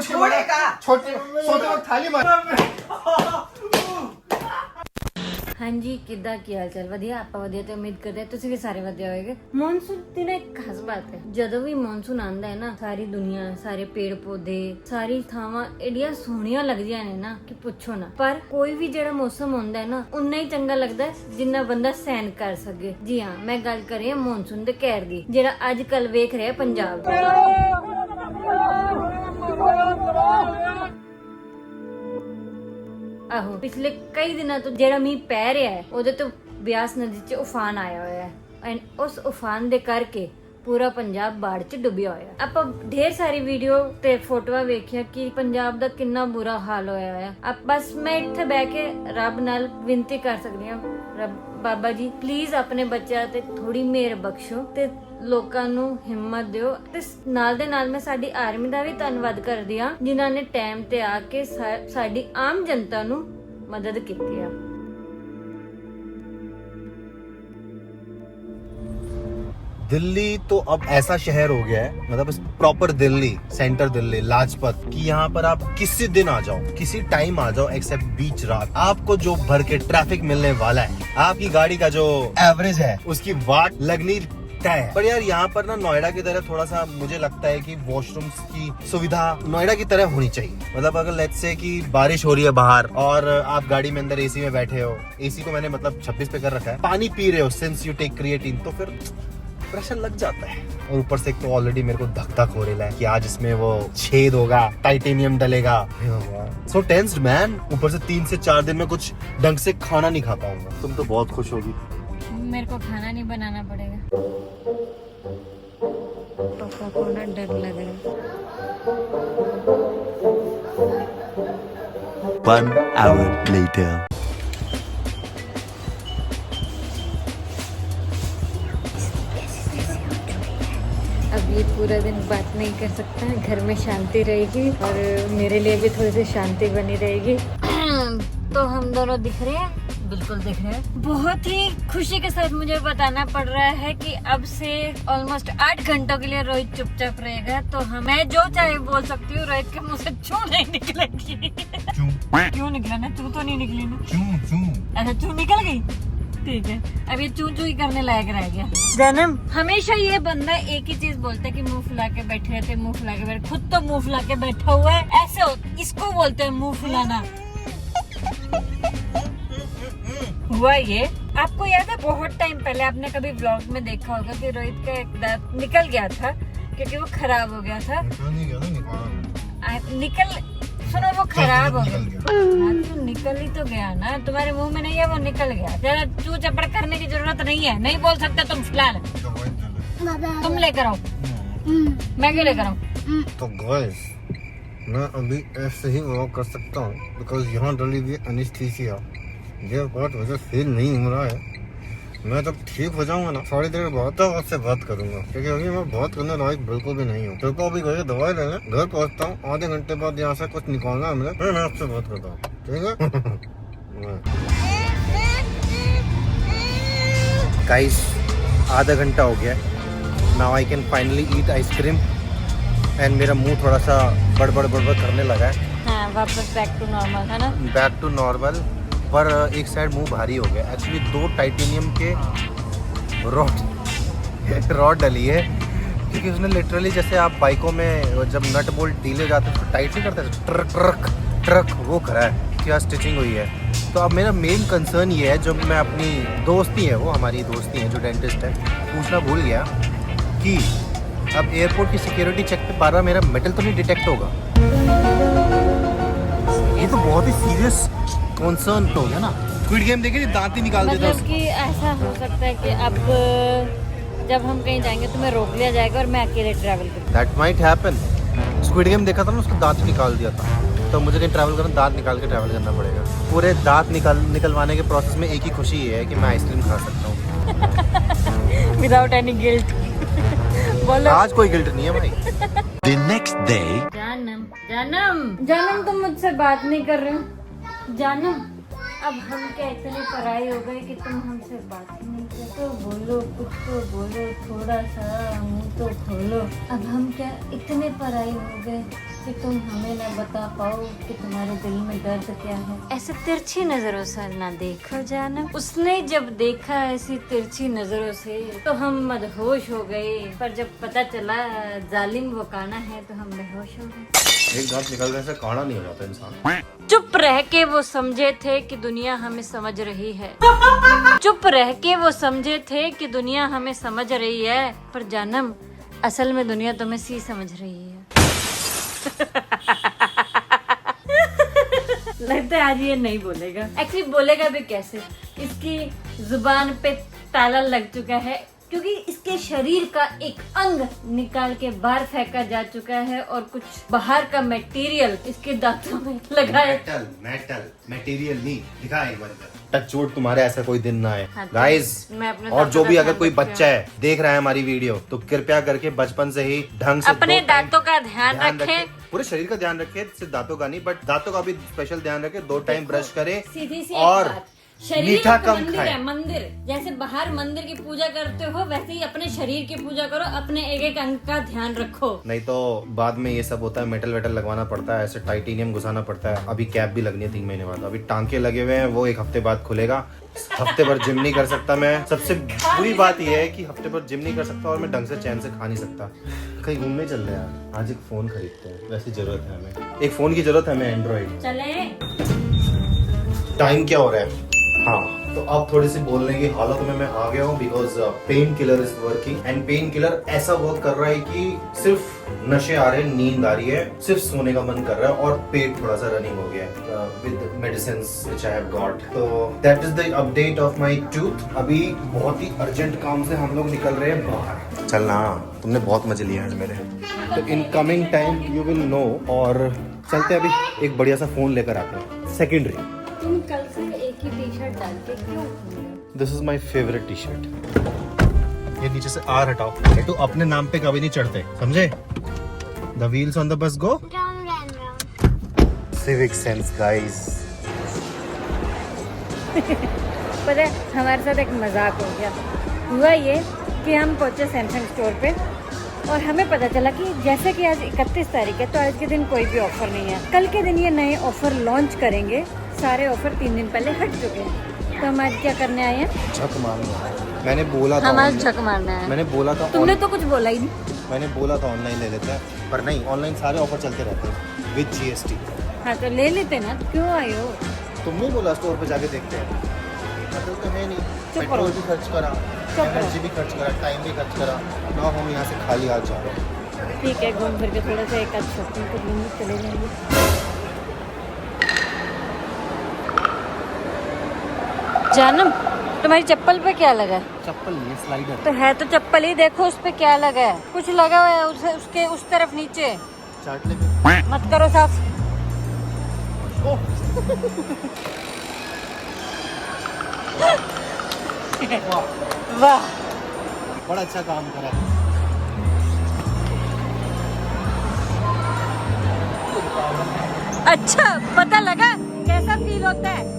छोटे छोटे थाली मार। हाँ जी, किदा की हाल चाल? वधिया, आप वधिया ते उम्मीद करते हैं तुसी भी सारे वधिया होएगे। मॉनसून दी ना एक खास बात है, ਜਦੋਂ ਵੀ ਮੌਨਸੂਨ ਆਂਦਾ ਹੈ ਨਾ, ਸਾਰੀ ਦੁਨੀਆ, ਸਾਰੇ ਪੇੜ ਪੌਦੇ, ਸਾਰੀ ਥਾਵਾਂ ਏਡੀਆਂ ਸੋਹਣੀਆਂ ਲੱਗਦੀਆਂ ਨੇ ਨਾ ਕਿ ਪੁੱਛੋ ਨਾ। ਪਰ ਕੋਈ ਵੀ ਜਿਹੜਾ ਮੌਸਮ ਹੁੰਦਾ ਹੈ ਨਾ, ਉਨਾ ਹੀ ਚੰਗਾ ਲੱਗਦਾ ਹੈ ਜਿੰਨਾ ਬੰਦਾ ਸਹਿਨ ਕਰ ਸਕੇ। ਜੀ ਹਾਂ, ਮੈਂ ਗੱਲ ਕਰ ਰਹੀ ਹਾਂ ਮੌਨਸੂਨ ਦੇ ਕਹਿਰ ਦੀ, ਜਿਹੜਾ ਅੱਜ ਕੱਲ ਵੇਖ ਰਿਹਾ ਪੰਜਾਬ। ਆਹੋ, ਪਿਛਲੇ ਕਈ ਦਿਨਾਂ ਤੋਂ ਜਿਹੜਾ ਮੀਂਹ ਪੈ ਰਿਹਾ ਹੈ, ਉਹਦੇ ਤੋਂ ਬਿਆਸ ਨਦੀ 'ਚ ਉਫਾਨ ਆਇਆ ਹੋਇਆ ਹੈ ਐਂਡ ਉਸ ਉਫਾਨ ਦੇ ਕਰਕੇ ਪੂਰਾ ਪੰਜਾਬ ਬਾੜ 'ਚ ਡੁੱਬਿਆ ਹੋਇਆ। ਆਪਾਂ ਢੇਰ ਸਾਰੀ ਵੀਡੀਓ ਤੇ ਫੋਟੋਆਂ ਵੇਖਿਆ ਕਿ ਪੰਜਾਬ ਦਾ ਕਿੰਨਾ ਬੁਰਾ ਹਾਲ ਹੋਇਆ ਹੈ। ਬਸ ਮੈਂ ਇੱਥੇ ਬਹਿ ਕੇ ਰੱਬ ਨਾਲ ਬੇਨਤੀ ਕਰ ਸਕਦੀ ਹਾਂ, ਰੱਬ ਬਾਬਾ ਜੀ ਪਲੀਜ਼ ਆਪਣੇ ਬੱਚਿਆਂ ਤੇ ਥੋੜੀ ਮਿਹਰ ਬਖਸ਼ੋ ਤੇ ਲੋਕਾਂ ਨੂੰ ਹਿੰਮਤ ਦਿਓ। ਤੇ ਨਾਲ ਦੇ ਨਾਲ ਮੈਂ ਸਾਡੀ ਆਰਮੀ ਦਾ ਵੀ ਧੰਨਵਾਦ ਕਰਦੀ ਹਾਂ, ਜਿਨ੍ਹਾਂ ਨੇ ਟਾਈਮ ਤੇ ਆ ਕੇ ਸਾਡੀ ਆਮ ਜਨਤਾ ਨੂੰ ਮਦਦ ਕੀਤੀ ਆ। दिल्ली तो अब ऐसा शहर हो गया है, मतलब प्रॉपर दिल्ली, सेंटर दिल्ली, लाजपत, कि यहाँ पर आप किसी दिन आ जाओ, किसी टाइम आ जाओ एक्सेप्ट बीच रात, आपको जो भर के ट्रैफिक मिलने वाला है, आपकी गाड़ी का जो एवरेज है उसकी वाट लगनी तय है। पर यार यहाँ पर ना नोएडा की तरह थोड़ा सा मुझे लगता है कि वॉशरूम्स की सुविधा नोएडा की तरह होनी चाहिए। मतलब अगर लेट्स से कि बारिश हो रही है बाहर और आप गाड़ी में अंदर एसी में बैठे हो, एसी को मैंने मतलब 26 पे कर रखा है, पानी पी रहे हो सिंस यू टेक क्रिएटिन, तो फिर प्रेशर लग जाता है। और ऊपर से एक तो ऑलरेडी मेरे को धक धक हो रहा है कि आज इसमें वो छेद होगा, टाइटेनियम डलेगा। सो टेंस्ड मैन। ऊपर से 3 से 4 दिन में कुछ ढंग से खाना नहीं खा पाऊंगा। तुम तो बहुत खुश होगी। मेरे को खाना नहीं बनाना पड़ेगा, पापा को ना डर लग रहा है। 1 hour later. अब ये पूरा दिन बात नहीं कर सकता, घर में शांति रहेगी और मेरे लिए भी थोड़ी सी शांति बनी रहेगी। तो हम दोनों दिख रहे हैं, बिल्कुल दिख रहे हैं। बहुत ही खुशी के साथ मुझे बताना पड़ रहा है कि अब से ऑलमोस्ट 8 घंटों के लिए रोहित चुपचाप रहेगा। तो मैं जो चाहे बोल सकती हूँ, रोहित के मुंह से चू नहीं निकलेगी। क्यों निकला ना? चू तो नहीं निकली ना? अच्छा, चू निकल गई, ठीक है। अब ये चू चू ही करने लायक रह गया। जन्म हमेशा ये बंदा एक ही चीज बोलता है कि मुंह फुला के बैठे रहते, मुंह फुला के बैठे। खुद तो मुंह फुला के बैठा हुआ है, ऐसे हो, इसको बोलते हैं मुंह फुलाना। हुआ ये, आपको याद है बहुत टाइम पहले आपने कभी व्लॉग में देखा होगा कि रोहित का एक दांत निकल गया था क्योंकि वो खराब हो गया था। सुनो, वो खराब हो गया। तो निकल ही तो गया ना, तुम्हारे मुंह में नहीं है, वो निकल गया। जरा चू चपड़ करने की जरूरत नहीं है, नहीं बोल सकते तुम फिलहाल। तुम लेकर आओ, मैं क्यों लेकर आऊँ? तो गाइस, मैं अभी ऐसे ही वॉक कर सकता हूँ बिकॉज यहाँ डली हुई एनेस्थीसिया। ये बात मुझे फील नहीं हो रहा है। मैं जब ठीक हो जाऊंगा ना, थोड़ी देर बाद आपसे बात करूंगा, क्योंकि अभी मैं बात करने लायक बिल्कुल भी नहीं हूँ। तो अभी गए दवाई लेने, घर पहुँचता हूँ, आधे घंटे बाद यहाँ से कुछ निकालना है मुझे, फिर मैं आपसे बात करता हूँ, ठीक है? गाइस, आधा घंटा हो गया, now I can finally eat ice cream and मेरा मुंह थोड़ा सा बड़बड़ करने लगा है। हाँ, वापस बैक टू नॉर्मल है ना? बैक टू नॉर्मल, पर एक साइड मुंह भारी हो गया। एक्चुअली 2 टाइटेनियम के रॉड डली है, क्योंकि उसने लिटरली जैसे आप बाइकों में जब नट बोल्ट ढीले हो जाते हैं तो टाइट नहीं करते, ट्रक वो करा है, क्या स्टिचिंग हुई है। तो अब मेरा मेन कंसर्न ये है, जो मैं अपनी दोस्ती है, वो हमारी दोस्ती है जो डेंटिस्ट है, पूछना भूल गया कि अब एयरपोर्ट की सिक्योरिटी चेक पे बार बार मेरा मेटल तो नहीं डिटेक्ट होगा। ये तो बहुत ही सीरियस कंसर्न हो गया ना। स्क्विड गेम देखे, दांत ही निकाल देता है। मतलब कि ऐसा हो सकता है कि अब जब हम कहीं जाएंगे तो मैं रोक लिया जाएगा और मैं अकेले ट्रैवल करूँ। That might happen। Squid game देखा था ना, उसको दांत निकाल दिया था। तो मुझे कहीं ट्रैवल करना, दांत निकाल के ट्रैवल करना पड़ेगा। पूरे दांत निकलवाने के प्रोसेस में एक ही खुशी ये है कि मैं आइसक्रीम खा सकता हूँ विदाउट एनी गिल्ट। बोलो, आज कोई गिल्ट नहीं है भाई। The next day. जानम तुम मुझसे बात नहीं कर रहे हो। जानम, अब हम क्या इतने पराई हो गए कि तुम हमसे बात ही नहीं करते? तो बोलो, कुछ तो बोलो, थोड़ा सा मुंह तो खोलो। अब हम क्या इतने पराई हो गए कि तुम हमें न बता पाओ कि तुम्हारे दिल में दर्द क्या है। ऐसे तिरछी नजरों से ना देखो जानम। उसने जब देखा ऐसी तिरछी नजरों से तो हम मदहोश हो गए, पर जब पता चला जालिम वो काना है तो हम बेहोश हो गए। एक दांत निकलने से काड़ा नहीं हो जाता इंसान। चुप रह के वो समझे थे कि दुनिया हमें समझ रही है। चुप रह के वो समझे थे कि दुनिया हमें समझ रही है, पर जानम असल में दुनिया तुम्हें सी समझ रही है। लगता है आज ये नहीं बोलेगा। एक्चुअली बोलेगा भी कैसे, इसकी जुबान पे ताला लग चुका है क्योंकि इसके शरीर का एक अंग निकाल के बाहर फेंका जा चुका है और कुछ बाहर का मटेरियल इसके दांतों में लगा है। मेटल मटेरियल नहीं दिखा एक बार। टच वुड तुम्हारे ऐसा कोई दिन ना आए हाँ, गाइस। मैं अपने और जो दांतों भी का अगर ध्यान कोई रखती बच्चा है देख रहा है हमारी वीडियो तो कृपया करके बचपन से ही ढंग से अपने 2 टाइम दांतों का ध्यान रखे। पूरे शरीर का ध्यान रखे, सिर्फ दांतों का नहीं बट दांतों का भी स्पेशल ध्यान रखे। 2 टाइम ब्रश करे सीधी सी और बात, शरीर मीठा एक कम मंदिर खाए। है, मंदिर जैसे बाहर मंदिर की पूजा करते हो वैसे ही अपने शरीर की पूजा करो, अपने एक एक अंग का ध्यान रखो। नहीं तो बाद में ये सब होता है, मेटल वेटल लगवाना पड़ता है, ऐसे टाइटेनियम घुसाना पड़ता है। अभी कैप भी लगनी है 3 महीने बाद। अभी टांके लगे हुए हैं, वो 1 हफ्ते बाद खुलेगा। हफ्ते भर जिम नहीं कर सकता मैं। सबसे बुरी बात यह है कि हफ्ते भर जिम नहीं कर सकता और मैं ढंग से चैन से खा नहीं सकता। कहीं घूमने चल रहे हैं यार। आज एक फोन खरीदते हैं, वैसे जरूरत है हमें एक फोन की, जरूरत है हमें एंड्रॉइड। चले टाइम क्या हो रहा है? हाँ तो अब थोड़ी सी बोलने की हालत में मैं आ गया हूँ because pain killer is working and pain killer ऐसा वर्क कर रहा है कि सिर्फ नशे आ रहे हैं, नींद आ रही है, सिर्फ सोने का मन कर रहा है और पेट थोड़ा सा रनिंग हो गया है with medicines which I have got. तो that is the update of my tooth. अभी बहुत ही अर्जेंट काम से हम लोग निकल रहे हैं बाहर। चलना, तुमने बहुत मजे लिए हैं मेरे। तो in coming time you will know. और चलते अभी एक बढ़िया सा फोन लेकर आते हैं सेकेंडरी। तुम कल से एक ही टी शर्ट डाल के क्यों घूम रहे हो? This is my favourite T shirt. ये नीचे से आर हटाओ, ये तो अपने नाम पे कभी नहीं चढ़ते, समझे? The wheels on the bus go civic sense guys. पता है हमारे साथ एक मजाक हो गया। हुआ ये कि हम पहुंचे सैमसंग स्टोर पे और हमें पता चला कि जैसे कि आज 31 तारीख है तो आज के दिन कोई भी ऑफर नहीं है। कल के दिन ये नए ऑफर लॉन्च करेंगे। सारे ऑफर 3 दिन पहले हट चुके हैं। तो हम आज क्या करने आए हैं? छक मारना। मैंने बोला था हम आज online- छक मारना है। मैंने बोला था तुमने तो कुछ बोला ही नहीं। मैंने बोला था ऑनलाइन ले लेते हैं, पर नहीं, ऑनलाइन सारे ऑफर चलते रहते हैं विद GST। हाँ तो ले लेते ना, क्यों आए हो? तुमने बोला स्टोर पे जाके देखते हैं। मतलब तो है नहीं, चुप पेट्रोल करो। भी खर्च करा, चुप करो। एनर्जी भी खर्च करा, टाइम भी खर्च करा, ना हम यहाँ से खाली हाथ जा रहे हैं। ठीक है, घूम फिर के थोड़ा सा एक आध शॉपिंग कर लेंगे, चले जाएंगे। जानम तुम्हारी चप्पल पे क्या लगा है? चप्पल नहीं, स्लाइडर। तो है तो चप्पल ही, देखो उस पे क्या लगा है। कुछ लगा हुआ है उसके उस तरफ नीचे। चाट ले मत करो साफ। वाह, बड़ा अच्छा काम करा। अच्छा पता लगा कैसा फील होता है?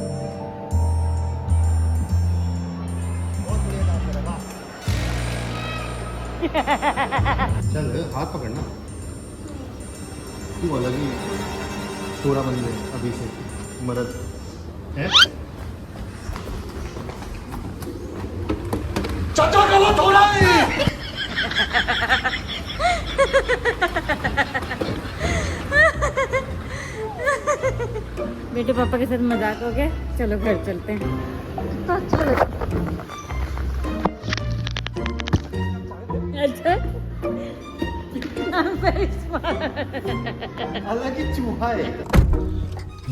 चल हाथ पकड़ना, तू अलग ही पूरा बन गए अभी से मर्द है। चाचा गलत हो रहा है। बेटे पापा के साथ मजाक हो गया, चलो घर चलते हैं। तो चलो। अच्छा अलग ही चूहा है।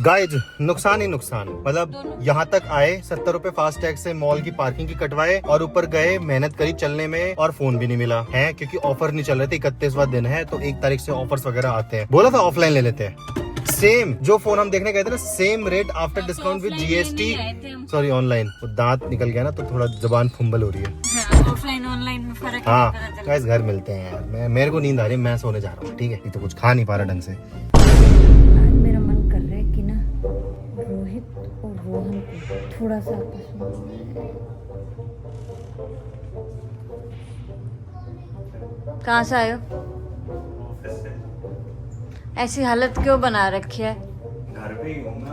गाइज नुकसान ही नुकसान, मतलब यहाँ तक आए 70 रुपए फास्ट टैग से मॉल की पार्किंग की कटवाए और ऊपर गए, मेहनत करी चलने में और फोन भी नहीं मिला है क्योंकि ऑफर नहीं चल रहे थे। 31वां दिन है तो 1 तारीख से ऑफर्स वगैरह आते हैं। बोला था ऑफलाइन ले लेते हैं। सेम जो फोन हम देखने गए थे ना, same rate after discount with GST। Sorry online, वो दांत निकल गया ना तो थोड़ा जबान फुंबल हो रही है। ऑफलाइन ऑनलाइन में फर्क हाँ पता चला। गाइस घर मिलते हैं यार। मेरे को नींद आ रही है, मैं सोने जा रहा हूँ। ठीक है, ये तो कुछ खा नहीं पा रहा ढंग से। आज मेरा मन कर रहा है कि ना रोहित और रोहन को थोड़ा सा आपस में। कहाँ से आए हो? ऐसी हालत क्यों बना रखी है? घर पे ही हूँ मैं।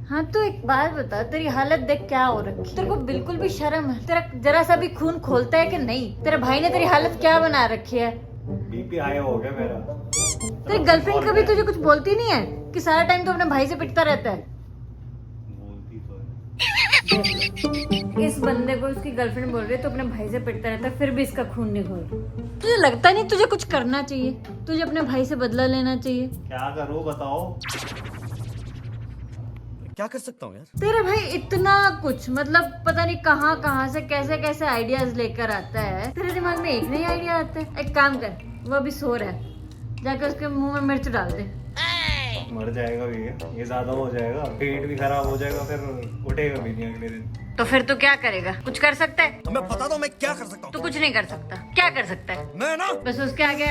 हाँ तो एक बात बता, तेरी हालत देख क्या हो रखी है? तेरे को बिल्कुल भी शर्म है? तेरा जरा सा भी खून खोलता है कि नहीं? तेरे भाई ने तेरी हालत क्या बना रखी है? बीपी हाई हो गया मेरा। तेरी गर्लफ्रेंड कभी तुझे कुछ बोलती नहीं है कि सारा टाइम तो अपने भाई से पिटता रहता है? बोलती तो है। इस बंदे को उसकी गर्लफ्रेंड बोल रही है तो अपने भाई से पिटता रहता है, फिर भी इसका खून नहीं खोल रहा। तुझे लगता नहीं तुझे कुछ करना चाहिए? तुझे अपने भाई से बदला लेना चाहिए। क्या करूँ बताओ? क्या कर सकता हूँ यार? तेरा भाई इतना कुछ मतलब पता नहीं कहाँ से कैसे कैसे आइडियाज लेकर आता है। तेरे दिमाग में एक नहीं आइडिया आता है। एक काम कर, वो अभी सो रहा है, जाकर उसके मुंह में मिर्च डाल दे। मर जाएगा भी ये ज्यादा हो जाएगा, पेट भी खराब हो जाएगा, फिर उठेगा भी नहीं अगले दिन। तो फिर तू क्या करेगा? कुछ कर सकता है? मैं बता दो मैं क्या कर सकता हूँ। तू कुछ नहीं कर सकता। क्या कर सकता है? मैं ना बस उसके आगे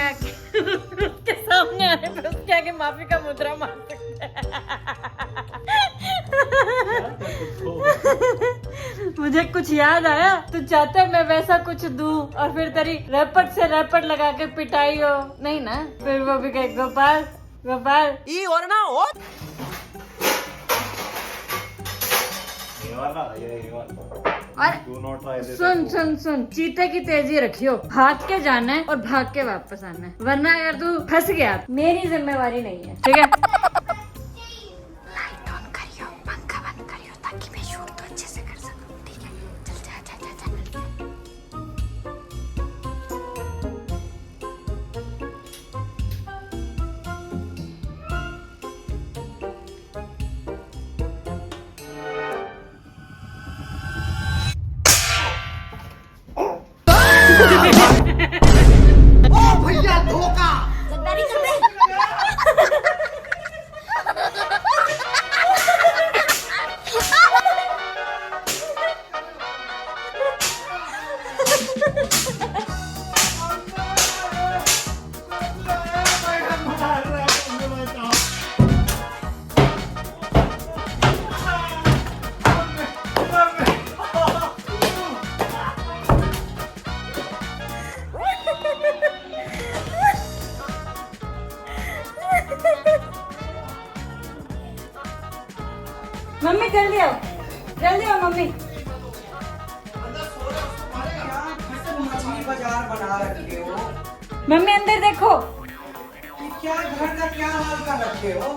उसके सामने आने पे उसके आगे माफी का मुद्रा मार सकता है। मुझे कुछ याद आया, तू चाहता है मैं वैसा कुछ दूं और फिर तेरी रैपट से रैपट लगा के पिटाई हो? नहीं ना? फिर वो भी कहे गोपाल गोपाल ई और ना हो। ये वाला ये वाला। और Do not try this. सुन चीते की तेजी रखियो। भाग के जाना है और भाग के वापस आना है, वरना अगर तू फंस गया मेरी जिम्मेवारी नहीं है, ठीक है? लाइट ऑन करियो, पंखा बंद करियो ताकि मैं शूट तो अच्छे से कर सकूं, ठीक है? चल जा। ओ भैया धोखा। मम्मी जल्दी आओ मम्मी। मछली बाजार बना रखे हो? मम्मी अंदर देखो। ये क्या घर का क्या हाल कर रखे हो?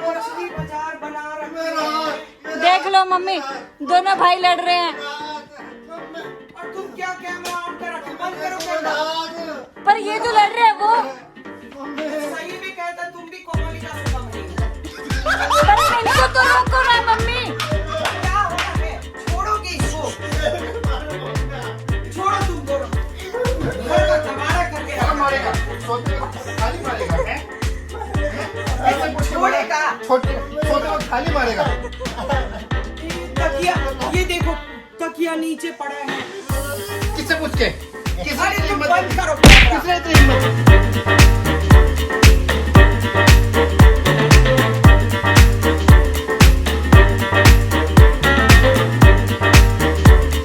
मछली बाजार बना रखे हो? देख लो मम्मी, दोनों भाई लड़ रहे हैं। और तुम क्या कैमरा ऑन कर रखे? बंद करो कैमरा। पर ये जो लड़ रहे हैं वो सही भी कहता, तुम भी कोमलिका से कम नहीं हो। पर इनको तो रोको ना मम्मी। क्या हो रहा है? छोड़ोगे इसको? छोड़ो तुम दोनों। घर का कमाड़ा करके रखा। मारेगा खाली मारेगा है? ऐसे कुछ छोड़ेगा। छोटे को खाली मारेगा। तकिया, ये देखो तकिया नीचे पड़ा है। किससे पूछ के? अरे तुम हिम्मत बंद करो कैमरा। किसने इतनी हिम्मत